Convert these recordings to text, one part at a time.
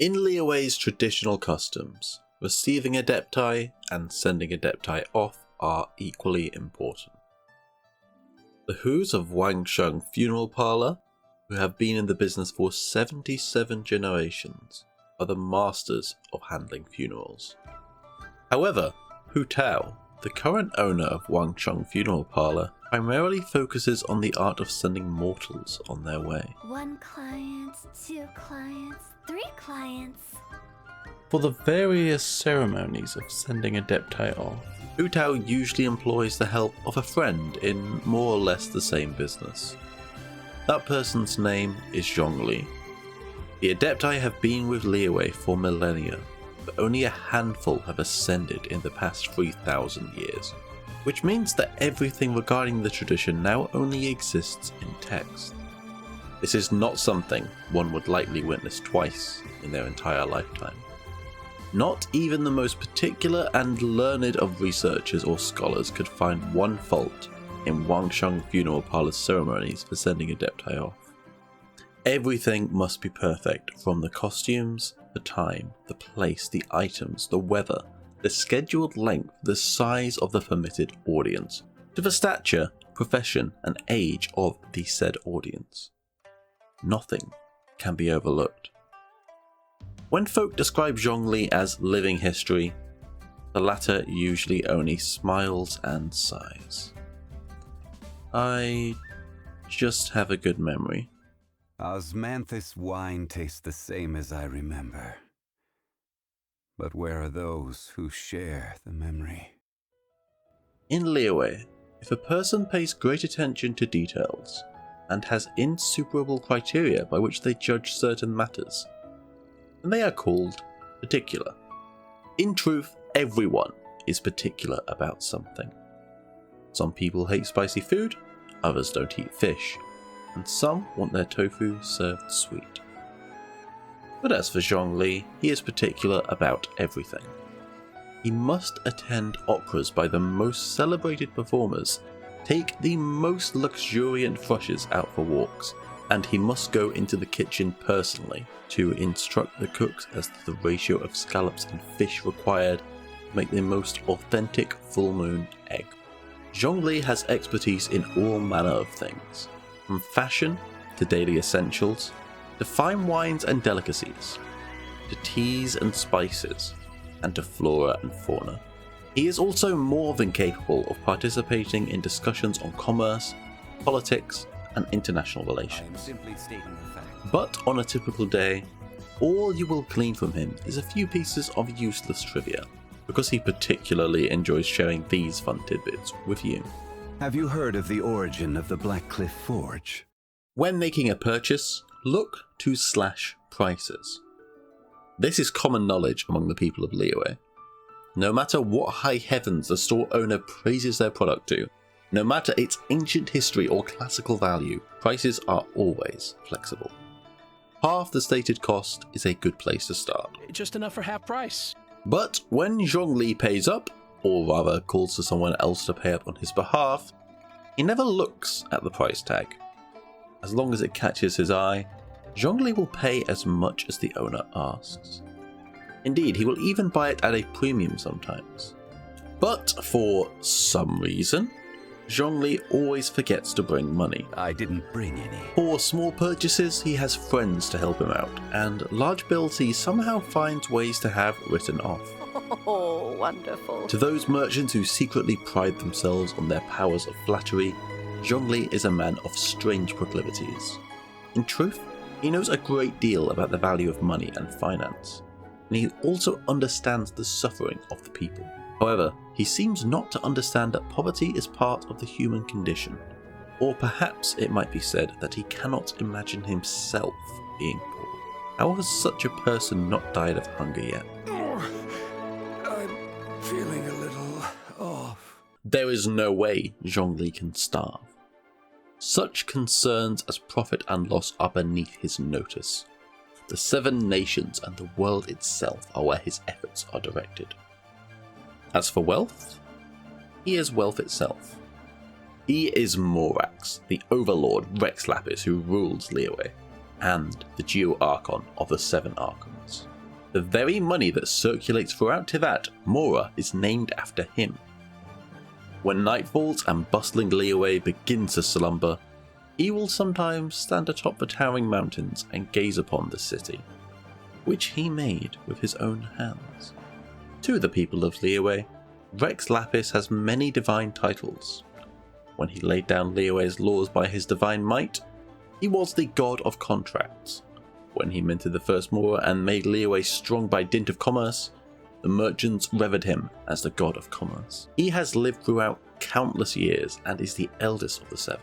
In Liyue's traditional customs, receiving a debtai and sending a debtai off are equally important. The Hus of Wangsheng Funeral Parlor, who have been in the business for 77 generations, are the masters of handling funerals. However, Hu Tao, the current owner of Wangsheng Funeral Parlor, primarily focuses on the art of sending mortals on their way. 1 client, 2 clients, 3 clients. For the various ceremonies of sending a debtai off, Hu Tao usually employs the help of a friend in more or less the same business. That person's name is Zhongli. The Adepti have been with Liyue for millennia, but only a handful have ascended in the past 3,000 years, which means that everything regarding the tradition now only exists in text. This is not something one would likely witness twice in their entire lifetime. Not even the most particular and learned of researchers or scholars could find one fault in Wangsheng Funeral Parlor's ceremonies for sending a debtai off. Everything must be perfect, from the costumes, the time, the place, the items, the weather, the scheduled length, the size of the permitted audience, to the stature, profession, and age of the said audience. Nothing can be overlooked. When folk describe Zhongli as living history, the latter usually only smiles and sighs. I just have a good memory. Osmanthus wine tastes the same as I remember. But where are those who share the memory? In Liyue, if a person pays great attention to details and has insuperable criteria by which they judge certain matters, then they are called particular. In truth, everyone is particular about something. Some people hate spicy food, others don't eat fish, and some want their tofu served sweet. But as for Zhongli, he is particular about everything. He must attend operas by the most celebrated performers, take the most luxuriant thrushes out for walks, and he must go into the kitchen personally to instruct the cooks as to the ratio of scallops and fish required to make the most authentic full moon egg. Zhongli has expertise in all manner of things, from fashion to daily essentials, to fine wines and delicacies, to teas and spices, and to flora and fauna. He is also more than capable of participating in discussions on commerce, politics, and international relations. But on a typical day, all you will glean from him is a few pieces of useless trivia, because he particularly enjoys sharing these fun tidbits with you. Have you heard of the origin of the Black Cliff Forge? When making a purchase, look to slash prices. This is common knowledge among the people of Liyue. No matter what high heavens the store owner praises their product to, no matter its ancient history or classical value, prices are always flexible. Half the stated cost is a good place to start. Just enough for half price. But when Zhongli pays up, or rather calls to someone else to pay up on his behalf, he never looks at the price tag. As long as it catches his eye, Zhongli will pay as much as the owner asks. Indeed, he will even buy it at a premium sometimes. But for some reason, Zhongli always forgets to bring money. I didn't bring any. For small purchases, he has friends to help him out, and large bills he somehow finds ways to have written off. Oh, wonderful. To those merchants who secretly pride themselves on their powers of flattery, Zhongli is a man of strange proclivities. In truth, he knows a great deal about the value of money and finance, and he also understands the suffering of the people. However, he seems not to understand that poverty is part of the human condition, or perhaps it might be said that he cannot imagine himself being poor. How has such a person not died of hunger yet? I'm feeling a little off. There is no way Zhongli can starve. Such concerns as profit and loss are beneath his notice. The 7 nations and the world itself are where his efforts are directed. As for wealth, he is wealth itself. He is Morax, the overlord Rex Lapis who rules Liyue, and the Geo-Archon of the 7 archons. The very money that circulates throughout Teyvat, Mora, is named after him. When night falls and bustling Liyue begins to slumber, he will sometimes stand atop the towering mountains and gaze upon the city, which he made with his own hands. To the people of Liyue, Rex Lapis has many divine titles. When he laid down Liyue's laws by his divine might, he was the god of contracts. When he minted the first Mora and made Liyue strong by dint of commerce, the merchants revered him as the god of commerce. He has lived throughout countless years and is the eldest of the seven,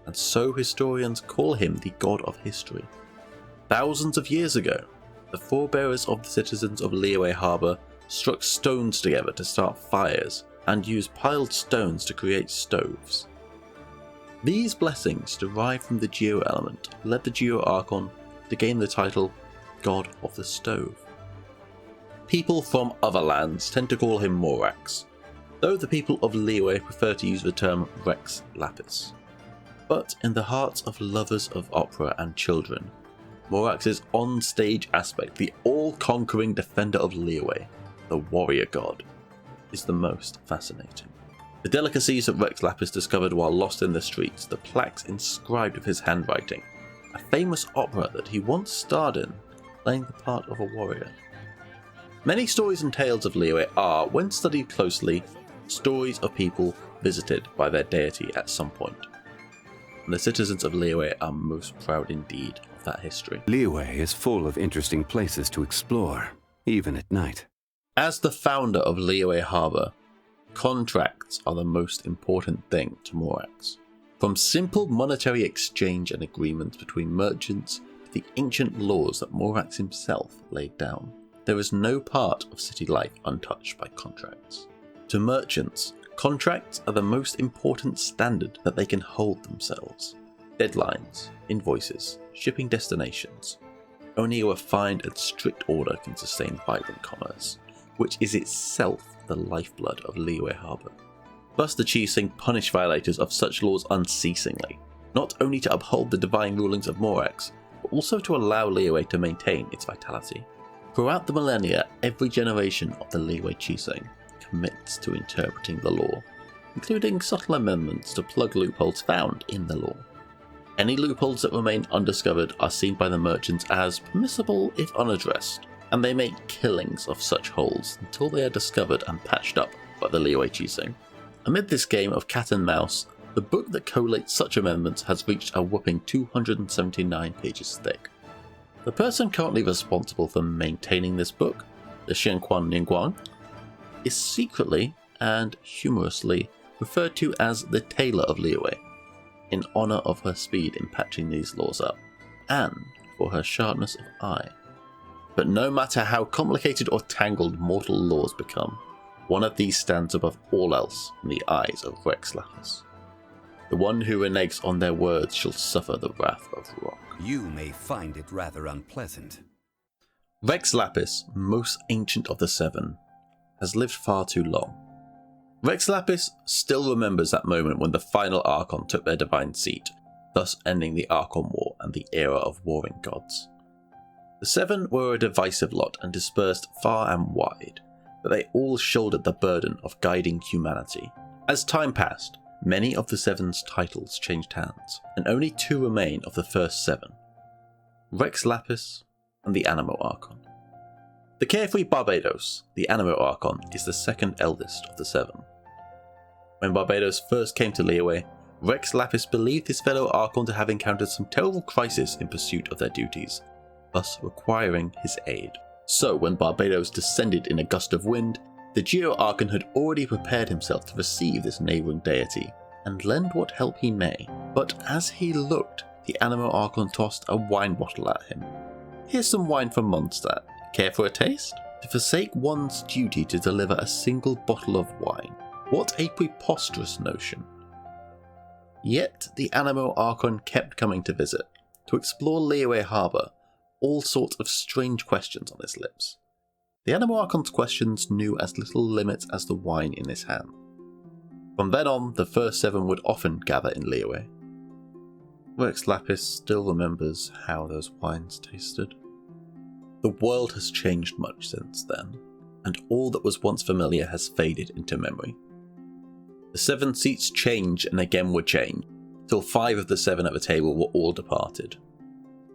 and so historians call him the god of history. Thousands of years ago, the forebearers of the citizens of Liyue Harbour struck stones together to start fires and used piled stones to create stoves. These blessings derived from the Geo element led the Geo Archon to gain the title God of the Stove. People from other lands tend to call him Morax, though the people of Liyue prefer to use the term Rex Lapis. But in the hearts of lovers of opera and children, Morax's on-stage aspect, the all-conquering defender of Liyue, the warrior god, is the most fascinating. The delicacies that Rex Lapis discovered while lost in the streets, the plaques inscribed with his handwriting, a famous opera that he once starred in, playing the part of a warrior. Many stories and tales of Liyue are, when studied closely, stories of people visited by their deity at some point. And the citizens of Liyue are most proud indeed of that history. Liyue is full of interesting places to explore, even at night. As the founder of Liyue Harbour, contracts are the most important thing to Morax. From simple monetary exchange and agreements between merchants to the ancient laws that Morax himself laid down, there is no part of city life untouched by contracts. To merchants, contracts are the most important standard that they can hold themselves. Deadlines, invoices, shipping destinations. Only a refined and strict order can sustain vibrant commerce, which is itself the lifeblood of Liyue Harbour. Thus the Keqing punish violators of such laws unceasingly, not only to uphold the divine rulings of Morax, but also to allow Liyue to maintain its vitality. Throughout the millennia, every generation of the Liyue Keqing commits to interpreting the law, including subtle amendments to plug loopholes found in the law. Any loopholes that remain undiscovered are seen by the merchants as permissible if unaddressed, and they make killings of such holes until they are discovered and patched up by the Liyue Keqing. Amid this game of cat and mouse, the book that collates such amendments has reached a whopping 279 pages thick. The person currently responsible for maintaining this book, the Xianquan Ningguang, is secretly and humorously referred to as the Tailor of Liyue, in honour of her speed in patching these laws up, and for her sharpness of eye. But no matter how complicated or tangled mortal laws become, one of these stands above all else in the eyes of Rex Lapis. The one who reneges on their words shall suffer the wrath of rock. You may find it rather unpleasant. Rex Lapis, most ancient of the seven, has lived far too long. Rex Lapis still remembers that moment when the final Archon took their divine seat, thus ending the Archon War and the era of warring gods. The seven were a divisive lot and dispersed far and wide, but they all shouldered the burden of guiding humanity. As time passed, many of the seven's titles changed hands, and only two remain of the first seven: Rex Lapis and the Animo Archon. The carefree Barbados, the Animo Archon, is the second eldest of the seven. When Barbados first came to Liyue, Rex Lapis believed his fellow Archon to have encountered some terrible crisis in pursuit of their duties, thus requiring his aid. So when Barbados descended in a gust of wind, the Geo Archon had already prepared himself to receive this neighbouring deity and lend what help he may. But as he looked, the Animo Archon tossed a wine bottle at him. "Here's some wine from Mondstadt. Care for a taste?" To forsake one's duty to deliver a single bottle of wine. What a preposterous notion. Yet the Animo Archon kept coming to visit, to explore Liyue Harbour, all sorts of strange questions on his lips. The Animo Archon's questions knew as little limits as the wine in his hand. From then on, the first seven would often gather in Liyue. Rex Lapis still remembers how those wines tasted. The world has changed much since then, and all that was once familiar has faded into memory. The 7 seats change and again were changed, till 5 of the 7 at the table were all departed.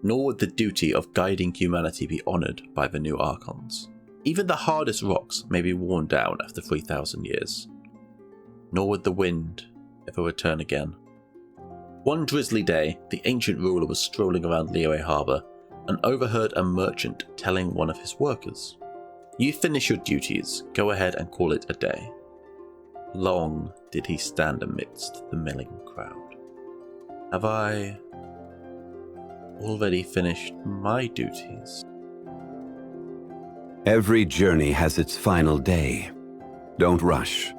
Nor would the duty of guiding humanity be honoured by the new archons. Even the hardest rocks may be worn down after 3,000 years. Nor would the wind ever return again. One drizzly day, the ancient ruler was strolling around Liyue harbour and overheard a merchant telling one of his workers, "You finish your duties, go ahead and call it a day." Long did he stand amidst the milling crowd. Have I already finished my duties? Every journey has its final day. Don't rush.